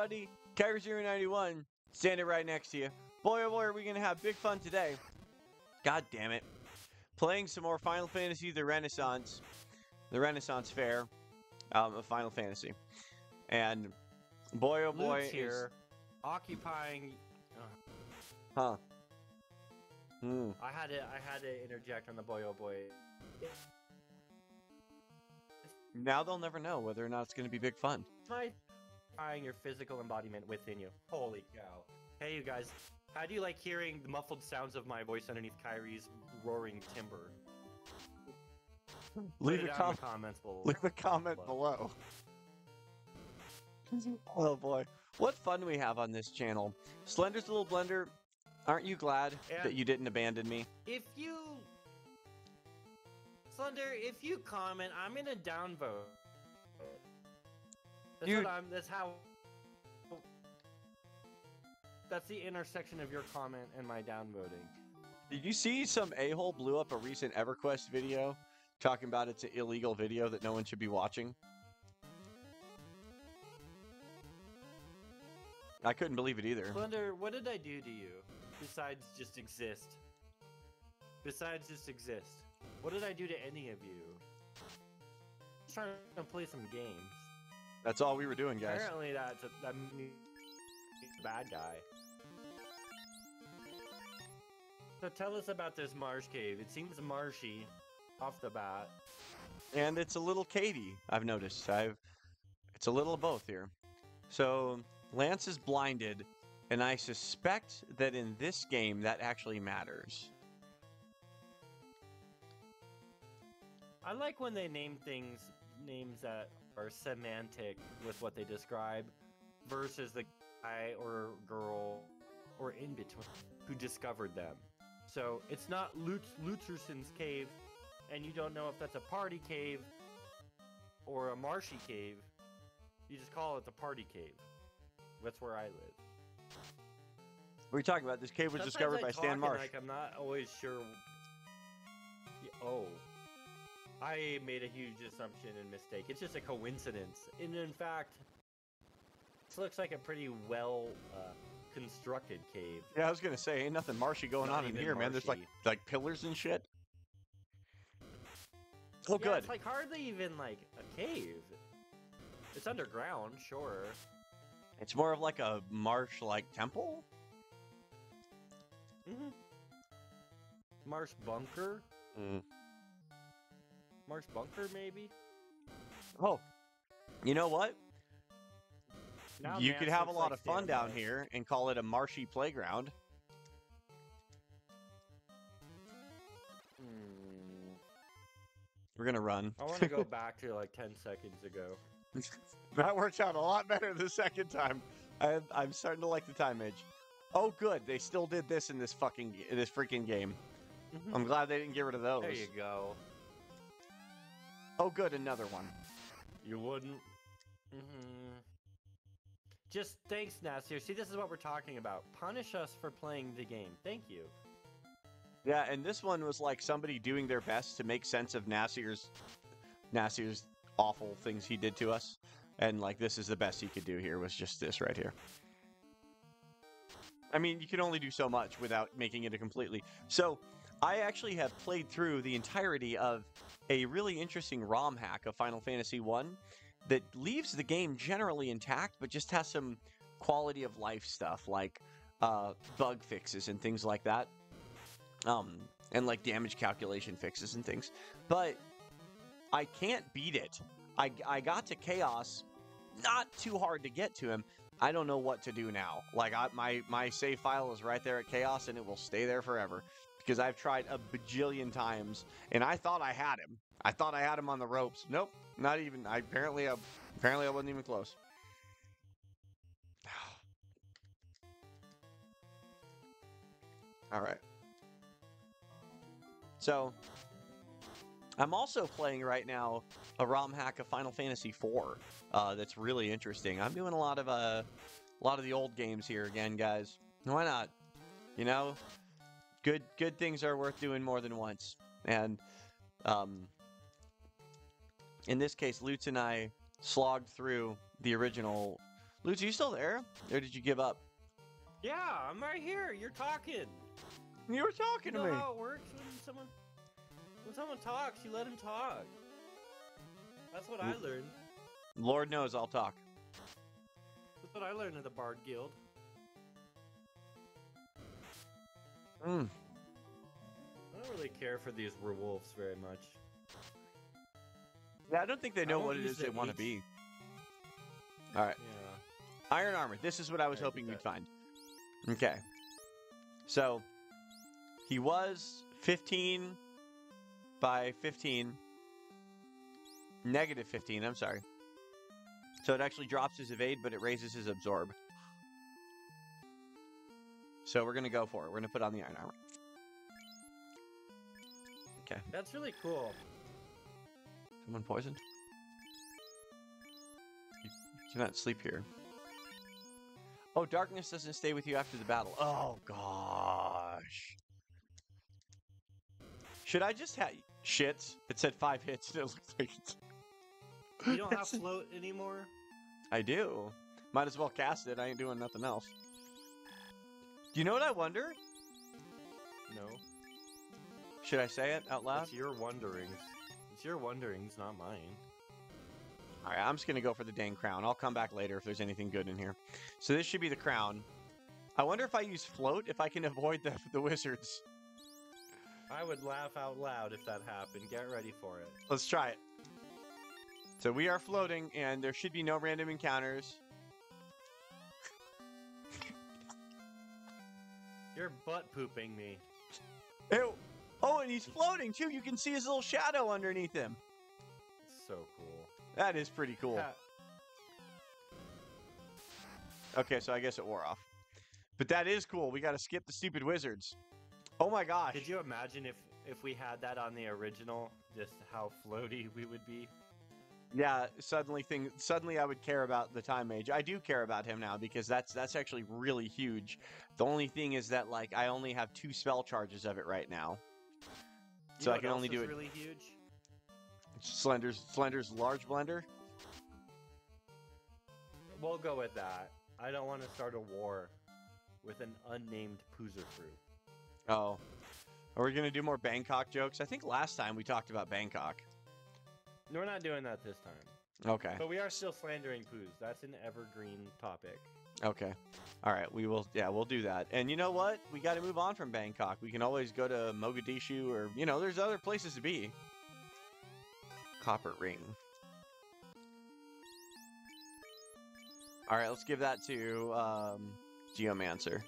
everybody. Kyrie091, standing right next to you. Boy, oh boy, are we going to have big fun today. God damn it. Playing some more Final Fantasy the Renaissance Fair of Final Fantasy. And boy, oh boy, Luke's here, occupying... Huh. I had to interject on the boy, oh boy. Now they'll never know whether or not it's going to be big fun. Trying your physical embodiment within you. Holy cow. Hey, you guys. How do you like hearing the muffled sounds of my voice underneath Kyrie's roaring timber? Leave a comment below. Leave a comment below. Oh boy. What fun we have on this channel. Slender's Little Blender, aren't you glad that you didn't abandon me? Slender, if you comment, I'm gonna downvote. That's the intersection of your comment and my downvoting. Did you see some a-hole blew up a recent EverQuest video talking about it's an illegal video that no one should be watching? I couldn't believe it either. Slender, what did I do to you? Besides just exist. What did I do to any of you? Just trying to play some games. That's all we were doing, guys. Apparently that bad guy. So tell us about this marsh cave. It seems marshy off the bat. And it's a little cavey, I've noticed. It's a little of both here. So Lance is blinded, and I suspect that in this game that actually matters. I like when they name things names that are semantic with what they describe versus the guy or girl or in between who discovered them. So it's not Lutherson's cave, and you don't know if that's a party cave or a marshy cave. You just call it the party cave. That's where I live. What are you talking about? This cave was discovered by Stan Marsh. Like I'm not always sure. Oh. I made a huge assumption and mistake. It's just a coincidence. And in fact, this looks like a pretty well constructed cave. Yeah, I was gonna say, ain't nothing marshy going on in here, man. There's like pillars and shit. Oh, yeah, good. It's like hardly even like a cave. It's underground, sure. It's more of like a marsh-like temple. Mm-hmm. Marsh bunker. Marsh bunker, maybe? Oh, you know what? Now you could have a lot of fun down here and call it a marshy playground. We're gonna run. I want to go back to like 10 seconds ago. That worked out a lot better the second time. I'm starting to like the time edge. Oh, good. They still did this in this freaking game. I'm glad they didn't get rid of those. There you go. Oh, good. Another one. You wouldn't. Just thanks, Nasir. See, this is what we're talking about. Punish us for playing the game. Thank you. Yeah, and this one was like somebody doing their best to make sense of Nasir's awful things he did to us. And like, this is the best he could do here, was just this right here. I mean, you can only do so much without making it a completely... So, I actually have played through the entirety of a really interesting ROM hack of Final Fantasy 1 that leaves the game generally intact, but just has some quality of life stuff, like bug fixes and things like that. And like damage calculation fixes and things. But I can't beat it. I got to Chaos, not too hard to get to him. I don't know what to do now. Like, my save file is right there at Chaos, and it will stay there forever. Because I've tried a bajillion times, and I thought I had him. I thought I had him on the ropes. Nope, not even. Apparently I wasn't even close. All right. So, I'm also playing right now a ROM hack of Final Fantasy IV. That's really interesting. I'm doing a lot of the old games here again, guys. Why not? You know, good things are worth doing more than once. And in this case, Lutz and I slogged through the original Lutz, are you still there? Or did you give up? Yeah, I'm right here. You're talking. You were talking You to know me. how it works when someone talks, you let him talk. That's what I learned. Lord knows I'll talk. That's what I learned at the Bard Guild. Mm. I don't really care for these werewolves very much. Yeah, I don't think they know won't what it use is they the want to H- be. All right. Yeah. Iron armor. This is what I was Alright, hoping get we'd that. find. Okay. So, he was 15 by 15. Negative 15, I'm sorry. So it actually drops his evade, but it raises his absorb. So we're going to go for it. We're going to put on the iron armor. Okay. That's really cool. Someone poisoned? You cannot sleep here. Oh, darkness doesn't stay with you after the battle. Oh, gosh. Should I just have... Shit. It said 5 hits, and it looks like it's... You don't have float anymore? I do. Might as well cast it. I ain't doing nothing else. Do you know what I wonder? No. Should I say it out loud? It's your wonderings. It's your wonderings, not mine. All right, I'm just going to go for the dang crown. I'll come back later if there's anything good in here. So this should be the crown. I wonder if I use float, if I can avoid the wizards. I would laugh out loud if that happened. Get ready for it. Let's try it. So we are floating, and there should be no random encounters. You're butt pooping me. Ew. Oh, and he's floating, too. You can see his little shadow underneath him. It's so cool. That is pretty cool. Yeah. Okay, so I guess it wore off. But that is cool. We got to skip the stupid wizards. Oh my gosh. Could you imagine if we had that on the original, just how floaty we would be? Yeah, suddenly I would care about the time mage. I do care about him now because that's actually really huge. The only thing is that like I only have 2 spell charges of it right now. So I can only do it. Really huge. Slender's large blender. We'll go with that. I don't want to start a war with an unnamed Poozer crew. Oh. Are we going to do more Bangkok jokes? I think last time we talked about Bangkok. No, we're not doing that this time. Okay. But we are still slandering Poos. That's an evergreen topic. Okay. All right, we'll do that. And you know what? We got to move on from Bangkok. We can always go to Mogadishu or, there's other places to be. Copper ring. All right, let's give that to Geomancer.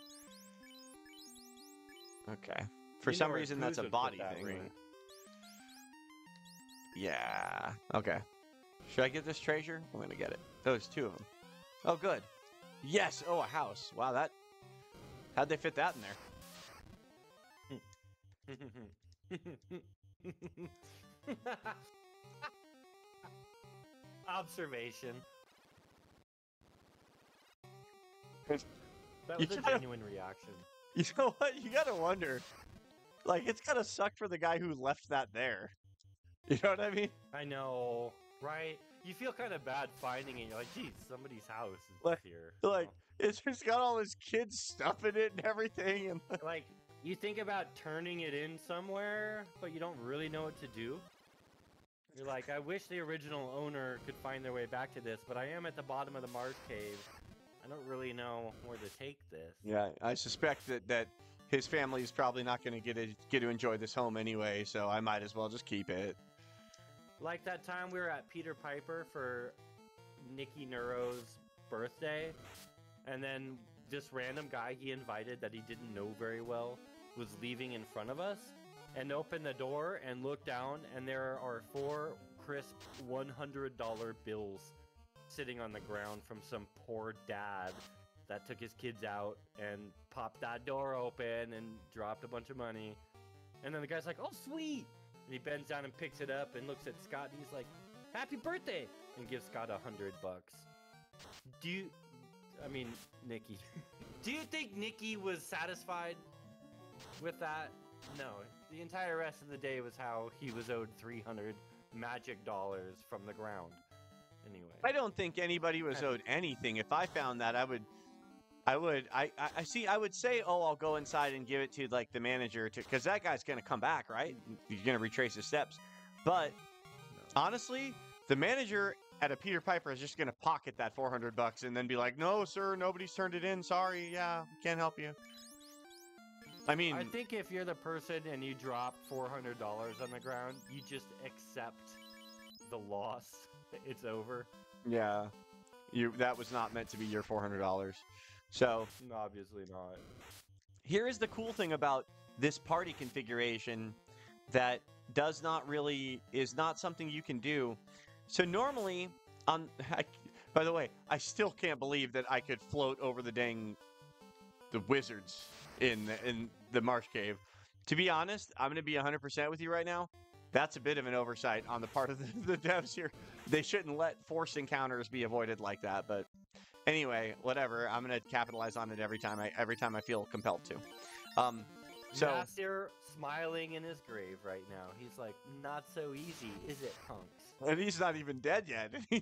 Okay. For some reason, that's a body thing. Ring. Yeah. Okay. Should I get this treasure? I'm going to get it. Oh, there's 2 of them. Oh, good. Yes. Oh, a house. Wow, how'd they fit that in there? Observation. That That was a genuine reaction. You know what? You gotta wonder. Like, it's gotta suck for the guy who left that there. You know what I mean? I know, right? You feel kind of bad finding it. You're like, geez, somebody's house is Like- here. Like, it's just got all his kids' stuff in it and everything. And Like, you think about turning it in somewhere, but you don't really know what to do. You're like, I wish the original owner could find their way back to this, but I am at the bottom of the Marsh cave. I don't really know where to take this. yeah, I suspect that his family is probably not going to get to enjoy this home anyway, so I might as well just keep it. Like that time we were at Peter Piper for Nikki Neuro's birthday, and then this random guy he invited that he didn't know very well was leaving in front of us, and opened the door and looked down, and there are 4 crisp $100 bills sitting on the ground from some poor dad that took his kids out and popped that door open and dropped a bunch of money. And then the guy's like, oh, sweet. And he bends down and picks it up and looks at Scott and he's like, happy birthday. And gives Scott $100. Nikki. Do you think Nikki was satisfied with that? No. The entire rest of the day was how he was owed 300 magic dollars from the ground. anyway. I don't think anybody was owed anything. If I found that, I see. I would say, oh, I'll go inside and give it to like the manager because that guy's gonna come back, right? He's gonna retrace his steps. But honestly, the manager at a Peter Piper is just gonna pocket that $400 and then be like, "No, sir, nobody's turned it in. Sorry, yeah, can't help you." I mean, I think if you're the person and you drop $400 on the ground, you just accept the loss. It's over. yeah, that was not meant to be your $400. So Obviously not. here is the cool thing about this party configuration that is not something you can do. So normally, by the way, I still can't believe that I could float over the wizards in the Marsh Cave. To be honest, I'm going to be 100% with you right now. That's a bit of an oversight on the part of the devs here. They shouldn't let forced encounters be avoided like that, but anyway, whatever. I'm going to capitalize on it every time I feel compelled to. So Nasir smiling in his grave right now. He's like, not so easy, is it, punks? and he's not even dead yet. He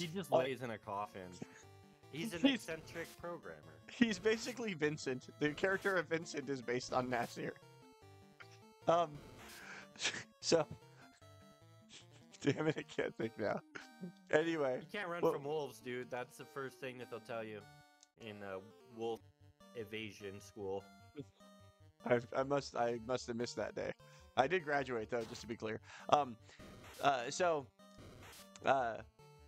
just lays in a coffin. He's an eccentric programmer. He's basically Vincent. The character of Vincent is based on Nasir. So damn it, I can't think now. Anyway, You can't run from wolves, dude. That's the first thing that they'll tell you in wolf evasion school. I must have missed that day. I did graduate though, just to be clear.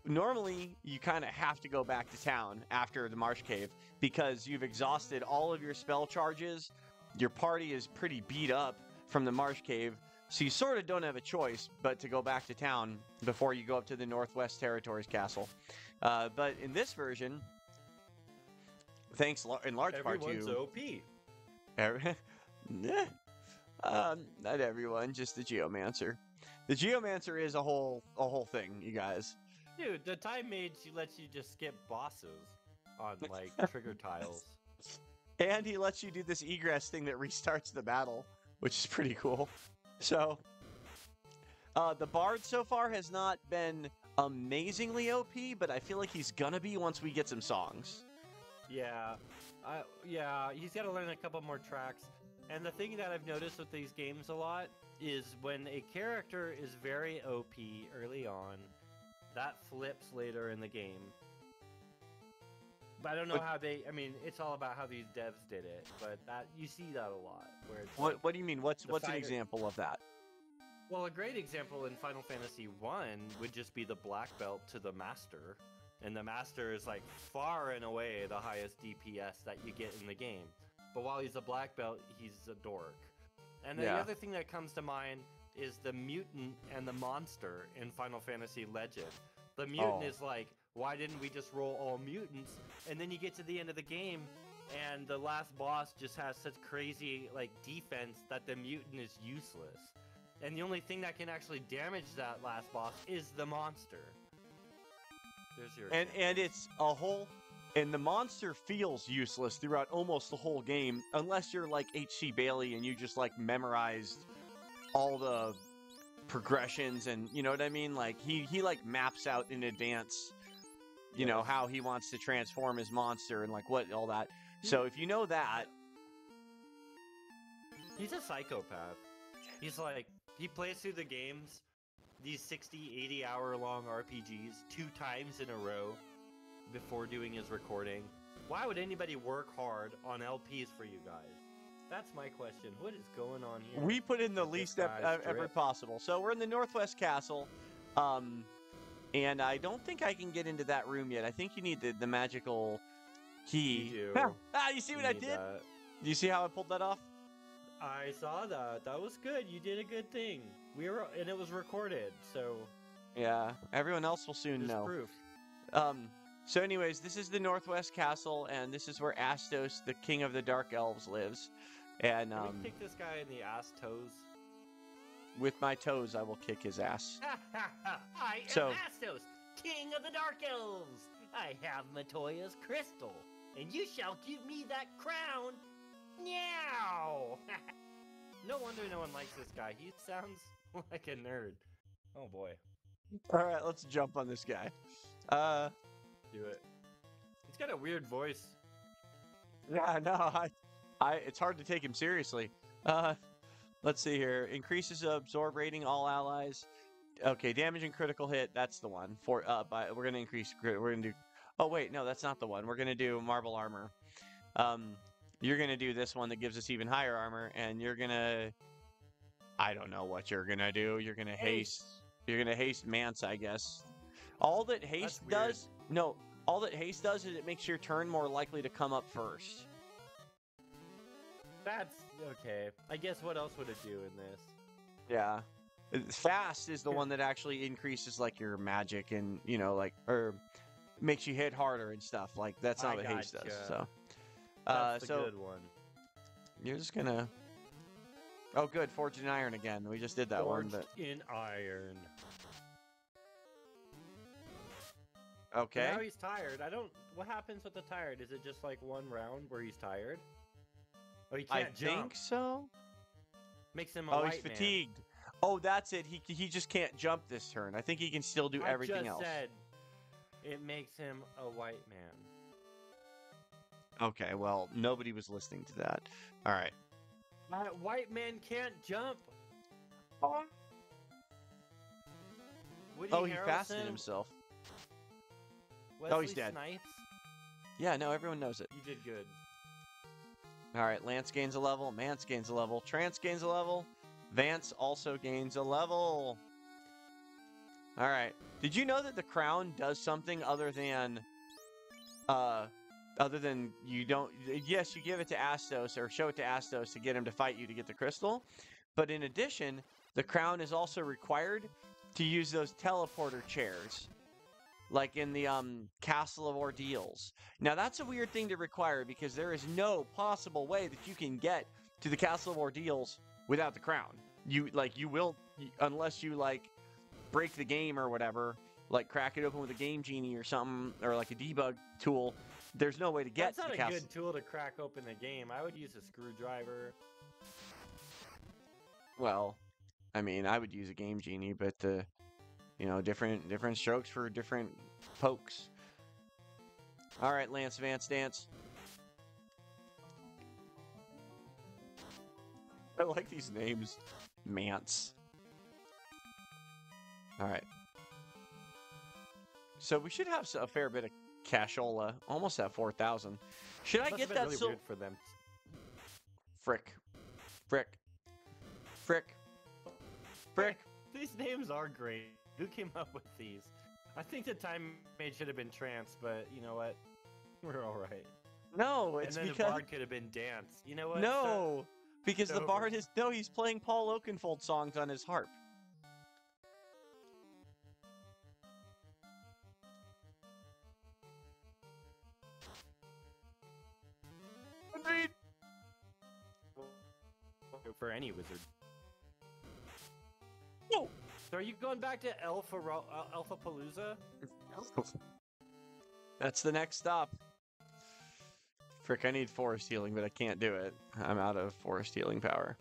Normally you kind of have to go back to town after the Marsh Cave because you've exhausted all of your spell charges. Your party is pretty beat up from the Marsh Cave, so you sort of don't have a choice but to go back to town before you go up to the Northwest Territories Castle. But in this version, thanks in large part to... Everyone's OP. Not everyone, just the Geomancer. The Geomancer is a whole thing, you guys. Dude, the time mage lets you just skip bosses on, like, trigger tiles. And he lets you do this egress thing that restarts the battle, which is pretty cool. So, the Bard so far has not been amazingly OP, but I feel like he's gonna be once we get some songs. Yeah, he's got to learn a couple more tracks. And the thing that I've noticed with these games a lot is when a character is very OP early on, that flips later in the game. But I don't know how I mean, it's all about how these devs did it, but you see that a lot. Where it's what do you mean? What's an example of that? Well, a great example in Final Fantasy 1 would just be the black belt to the master. And the master is like far and away the highest DPS that you get in the game. But while he's a black belt, he's a dork. And the other thing that comes to mind is the mutant and the monster in Final Fantasy Legend. The mutant is like, why didn't we just roll all mutants? And then you get to the end of the game, and the last boss just has such crazy like defense that the mutant is useless. And the only thing that can actually damage that last boss is the monster. There's your and it's a whole... And the monster feels useless throughout almost the whole game, unless you're like H.C. Bailey and you just like memorized all the progressions and you know what I mean? Like he like maps out in advance, you know, how he wants to transform his monster and like all that. So if you know that... He's a psychopath. He's like, he plays through the games, these 60, 80 hour long RPGs 2 times in a row before doing his recording. Why would anybody work hard on LPs for you guys? That's my question. What is going on here? We put in the least effort possible. So we're in the Northwest Castle, and I don't think I can get into that room yet. I think you need the magical key. You do. You see what I did? Do you see how I pulled that off? I saw that. That was good. You did a good thing. And it was recorded, so... Yeah, everyone else will soon know. Proof. So anyways, this is the Northwest Castle, and this is where Astos, the king of the Dark Elves, lives. And Can we kick this guy in the ass toes? With my toes, I will kick his ass. I am Astos, king of the Dark Elves. I have Matoya's crystal, and you shall give me that crown. Meow! No wonder no one likes this guy. He sounds like a nerd. Oh boy. All right, let's jump on this guy. Do it. He's got a weird voice. Yeah, no, it's hard to take him seriously. Uh, let's see here. Increases absorb rating all allies. Okay, damage and critical hit. That's the one. We're gonna increase. We're gonna do. Oh wait, no, that's not the one. We're gonna do marble armor. Um, you're gonna do this one that gives us even higher armor, and you're gonna. I don't know what you're gonna do. You're gonna haste. You're gonna haste Mance, I guess. All that haste does. No, all that haste does is it makes your turn more likely to come up first. That's okay. I guess what else would it do in this? Yeah. Fast is the one that actually increases like your magic and like or makes you hit harder and stuff. Like that's not what haste does. So that's the good one. You're just gonna oh good, Forged in Iron again. We just did that Forged one, but in Iron. Okay. Now he's tired. What happens with the tired? Is it just like one round where he's tired? Oh, he can't jump. I think so. Makes him a white man. He's fatigued. Oh, that's it. He just can't jump this turn. I think he can still do everything else. I just said it makes him a white man. Okay, well, nobody was listening to that. All right. That white man can't jump. Oh, he Harrelson? fastened himself. Wesley he's dead. Snipes? Yeah, no, everyone knows it. You did good. All right, Lance gains a level. Mance gains a level. Trance gains a level. Vance also gains a level. All right. Did you know that the crown does something other than you don't? Yes, you give it to Astos or show it to Astos to get him to fight you to get the crystal, but in addition, the crown is also required to use those teleporter chairs, like in the Castle of Ordeals. Now that's a weird thing to require because there is no possible way that you can get to the Castle of Ordeals without the crown. You will unless you break the game or whatever, like crack it open with a game genie or something, or like a debug tool. There's no way to get to the castle. That's not a good tool to crack open a game. I would use a screwdriver. Well, I mean, I would use a game genie, but different strokes for different pokes. All right, Lance Vance Dance. I like these names. Mance. All right. So we should have a fair bit of cashola. Almost at 4,000. Should I get that? Really weird for them. Frick. These names are great. Who came up with these? I think the time made should have been Trance, but you know what? We're all right. No, it's and then because the Bard could have been Dance. You know what? No, because the Bard he's playing Paul Oakenfold songs on his harp. For any wizard. Whoa. So are you going back to Alpha Palooza? That's the next stop. Frick, I need forest healing, but I can't do it. I'm out of forest healing power.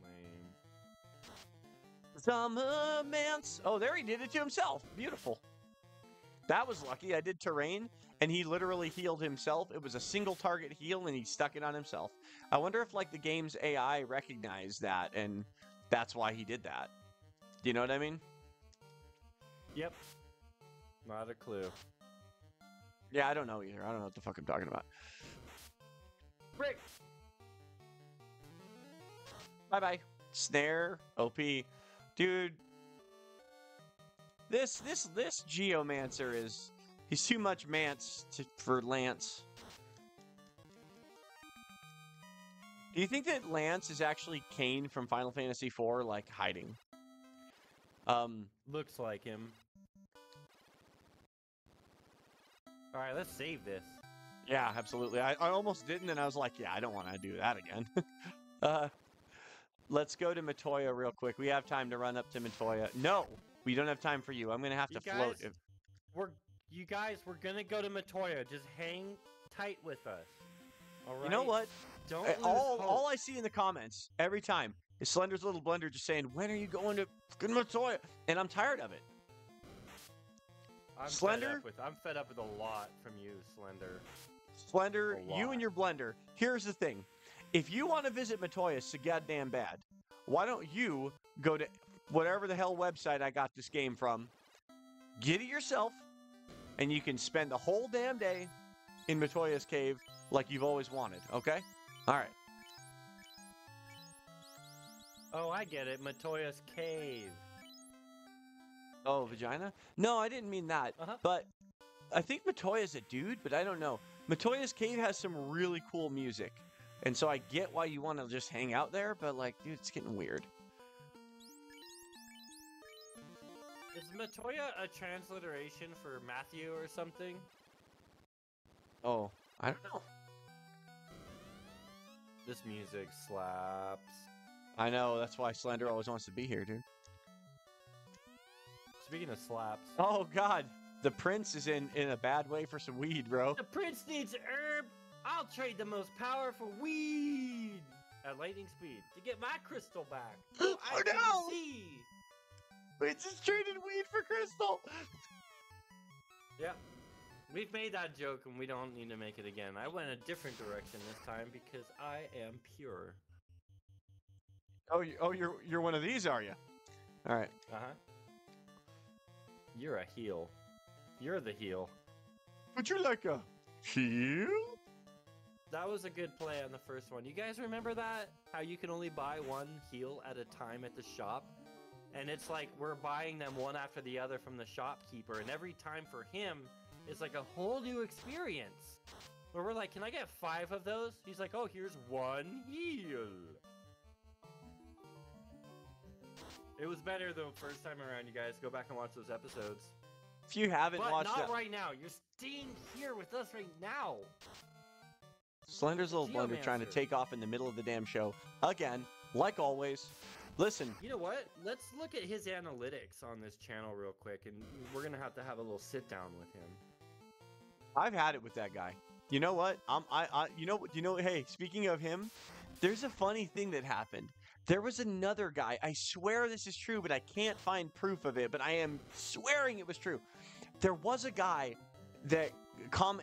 Lame. Summer Mance. Oh, there he did it to himself. Beautiful. That was lucky. I did terrain, and he literally healed himself. It was a single target heal, and he stuck it on himself. I wonder if, the game's AI recognized that, and that's why he did that. Do you know what I mean? Yep. Not a clue. Yeah, I don't know either. I don't know what the fuck I'm talking about. Frick! Bye-bye. Snare. OP. Dude. This Geomancer he's too much Mance for Lance. Do you think that Lance is actually Kain from Final Fantasy IV, hiding? Looks like him. Alright, let's save this. Yeah, absolutely. I almost didn't, and I was like, yeah, I don't want to do that again. Let's go to Matoya real quick. We have time to run up to Matoya. No, we don't have time for you. I'm going to have to float. You guys, we're going to go to Matoya. Just hang tight with us. All right? You know what? Don't lose all hope. I see in the comments every time, is Slender's little blender just saying, "When are you going to fucking Matoya?" And I'm tired of it. Slender? I'm fed up with a lot from you, Slender. Slender, A you lot. and your blender. Here's the thing: if you want to visit Matoya so goddamn bad, why don't you go to whatever the hell website I got this game from, get it yourself, and you can spend the whole damn day in Matoya's cave like you've always wanted. Okay? All right. Oh, I get it. Matoya's cave. Oh, vagina? No, I didn't mean that. Uh-huh. But I think Matoya's a dude, but I don't know. Matoya's cave has some really cool music. And so I get why you want to just hang out there, but like, dude, it's getting weird. Is Matoya a transliteration for Matthew or something? Oh, I don't know. This music slaps. I know, that's why Slender always wants to be here, dude. Speaking of slaps. Oh, God. The prince is in a bad way for some weed, bro. The prince needs herb. I'll trade the most powerful weed at lightning speed to get my crystal back. So I can no! see. Prince has traded weed for crystal. Yep. We've made that joke and we don't need to make it again. I went a different direction this time because I am pure. Oh, you're one of these, are you? All right. Uh-huh. You're a heel. You're the heel. Would you like a heel? That was a good play on the first one. You guys remember that? How you can only buy one heel at a time at the shop? And it's like we're buying them one after the other from the shopkeeper. And every time for him is like a whole new experience. Where we're like, can I get 5 of those? He's like, oh, here's 1 heel. It was better the first time around, you guys. Go back and watch those episodes. If you haven't But watched not it, right now. You're staying here with us right now. Slender's little blender trying to Geomancer. take off in the middle of the damn show. Again, like always. Listen, You know what? Let's look at his analytics on this channel real quick, and we're gonna have to have a little sit down with him. I've had it with that guy. You know what? Hey, speaking of him, there's a funny thing that happened. There was another guy. I swear this is true, but I can't find proof of it, but I am swearing it was true. There was a guy that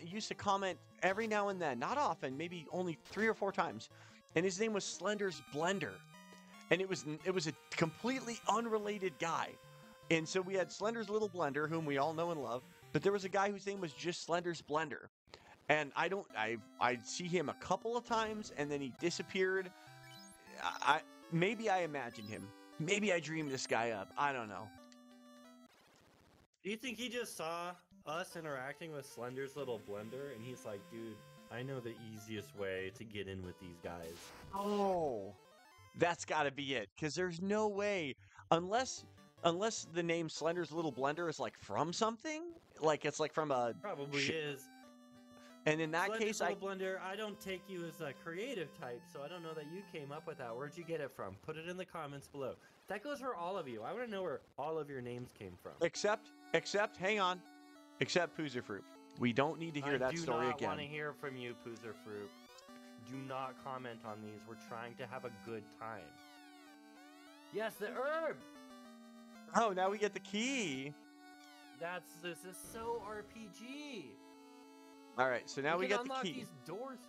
used to comment every now and then, not often, maybe only 3 or 4 times. And his name was Slender's Blender. And it was a completely unrelated guy. And so we had Slender's Little Blender, whom we all know and love, but there was a guy whose name was just Slender's Blender. And I'd see him a couple of times and then he disappeared. Maybe I imagined him. Maybe I dreamed this guy up. I don't know. Do you think he just saw us interacting with Slender's little blender, and he's like, dude, I know the easiest way to get in with these guys. Oh, that's got to be it. Because there's no way, unless the name Slender's Little Blender is like from something, like it's like from a Probably is. And in that Slender's case, little blender, I don't take you as a creative type, so I don't know that you came up with that. Where'd you get it from? Put it in the comments below. That goes for all of you. I want to know where all of your names came from. except Poozerfruit. Fruit. We don't need to hear that story I do again. not want to hear from you, Poozer Fruit. Do not comment on these. We're trying to have a good time. Yes, the herb. Oh, now we get the key. This is so RPG. All right, so now we can get the unlock key. these doors.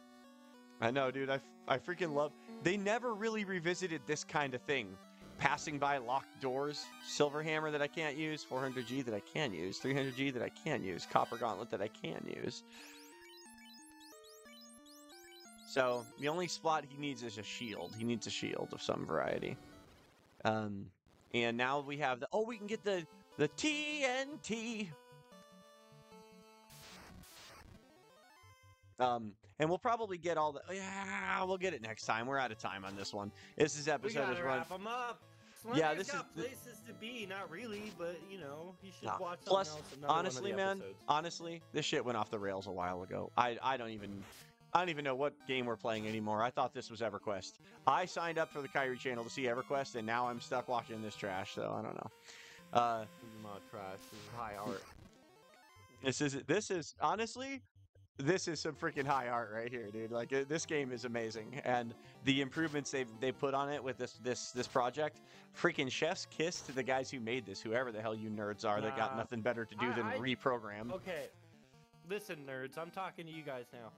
I know, dude. I freaking love. They never really revisited this kind of thing. Passing by locked doors, silver hammer that I can't use, 400G that I can use, 300G that I can use, copper gauntlet that I can use. So the only spot he needs is a shield. He needs a shield of some variety. And now we have the we can get the TNT. And we'll probably get all the we'll get it next time. We're out of time on this one. This is We episode gotta is run. wrap them up. Yeah, Slender's this got is places to be, not really, but you know, he should Nah. watch something Plus, else. Another honestly, one of the man, episodes. honestly, this shit went off the rails a while ago. I don't even know what game we're playing anymore. I thought this was EverQuest. I signed up for the Kyrie channel to see EverQuest, and now I'm stuck watching this trash. So I don't know. This is not trash. This is high art. This is honestly, this is some freaking high art right here, dude. Like this game is amazing, and the improvements they put on it with this project, freaking chef's kiss to the guys who made this, whoever the hell you nerds are that got nothing better to do than reprogram. Okay, listen, nerds, I'm talking to you guys now.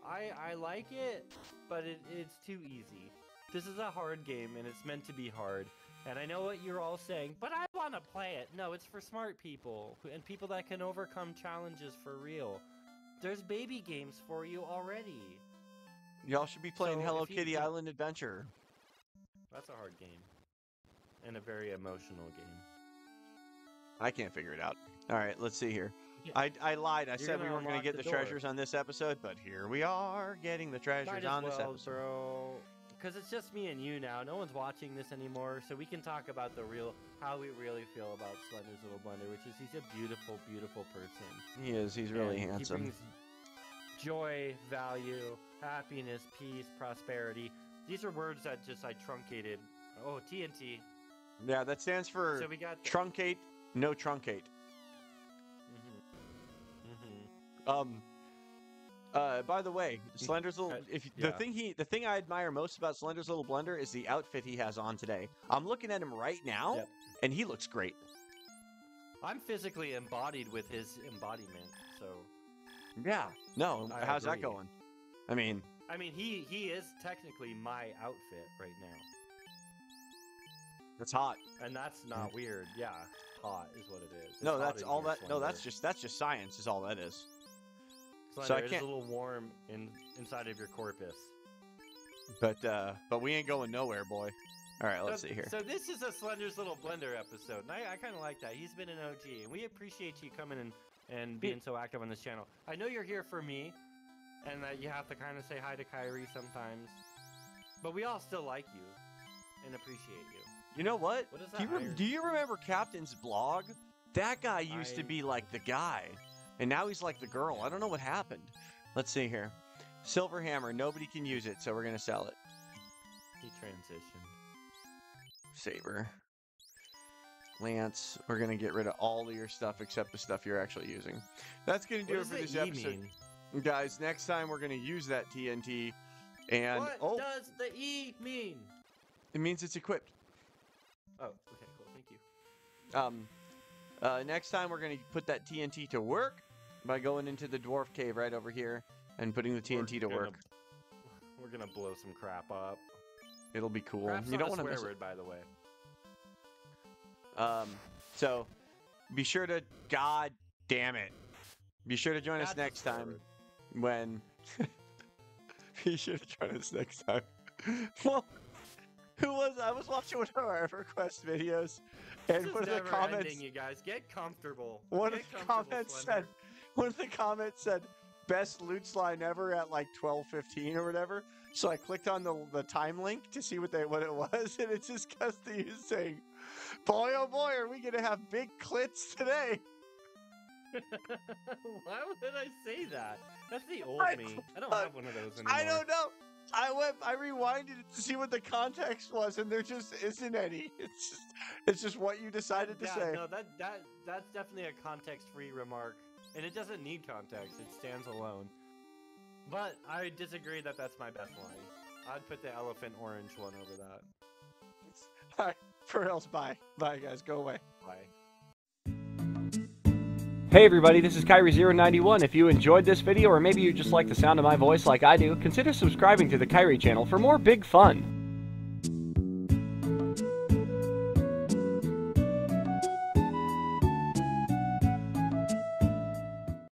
I like it, but it's too easy. This is a hard game, and it's meant to be hard. And I know what you're all saying, but I want to play it. No, it's for smart people and people that can overcome challenges for real. There's baby games for you already. Y'all should be playing So Hello if you Kitty could- Island Adventure. That's a hard game. And a very emotional game. I can't figure it out. All right, let's see here. Yeah. I lied. I You're said we gonna weren't going to unlock get the the door. treasures on this episode, but here we are getting the treasures Might on as this well, episode. bro. Because it's just me and you now. No one's watching this anymore, so we can talk about how we really feel about Slender's Little Blender, which is he's a beautiful, beautiful person. He is. He's really And handsome. He brings joy, value, happiness, peace, prosperity. These are words that just I truncated. Oh, TNT. Yeah, that stands for So we got. truncate, no truncate. By the way, Slender's little yeah. the thing I admire most about Slender's Little Blender is the outfit he has on today. I'm looking at him right now, Yep. and he looks great. I'm physically embodied with his embodiment, so. Yeah. No, I how's that agree. going? I mean, he is technically my outfit right now, that's hot. and that's not weird. Yeah, hot is what it is. It's No, hot that's in all here, that. No, that's Slender. just science. Is all that is. Slender, so I it is can't- a little warm inside of your corpus. But we ain't going nowhere, boy. All right, let's see here. So this is a Slender's Little Blender episode, and I kind of like that. He's been an OG, and we appreciate you coming and being so active on this channel. I know you're here for me, and that you have to kind of say hi to Kyrie sometimes, but we all still like you and appreciate you. You know what? What is Do that? you, do you remember Captain's blog? That guy used to I- be like the guy, and now he's like the girl. I don't know what happened. Let's see here. Silver Hammer. Nobody can use it, so we're gonna sell it. He transitioned. Saber. Lance. We're gonna get rid of all of your stuff except the stuff you're actually using. That's gonna do What it for does this the E episode, mean? guys. Next time we're gonna use that TNT, and What does the E mean? it means it's equipped. Oh, okay, cool. Thank you. Next time we're gonna put that TNT to work by going into the dwarf cave right over here and putting the TNT to work. We're gonna blow some crap up. It'll be cool. Crap's You not don't a want to swear miss word, by the way. it. So be sure to, God damn it, be sure to join us That's a next swear time word. when. Be sure to join us next time. Well, I was watching one of our EverQuest videos, and This one is of the never comments. ending, you guys. Get comfortable. One of Get the comfortable, comments Slender. said, one of the comments said, best loot slide ever at like 12:15 or whatever. So I clicked on the time link to see what it was, and it's just Custody saying, boy oh boy, are we gonna have big clits today? Why would I say that? That's the old I me. I don't- don't have one of those anymore. I don't know. I rewinded it to see what the context was, and there just isn't any. It's just what you decided to Yeah, say. no, that's definitely a context-free remark, and it doesn't need context. It stands alone. But I disagree that that's my best line. I'd put the elephant orange one over that. All right, for else, bye. Bye, guys. Go away. Bye. Hey everybody, this is Kyrie091. If you enjoyed this video, or maybe you just like the sound of my voice like I do, consider subscribing to the Kyrie channel for more big fun.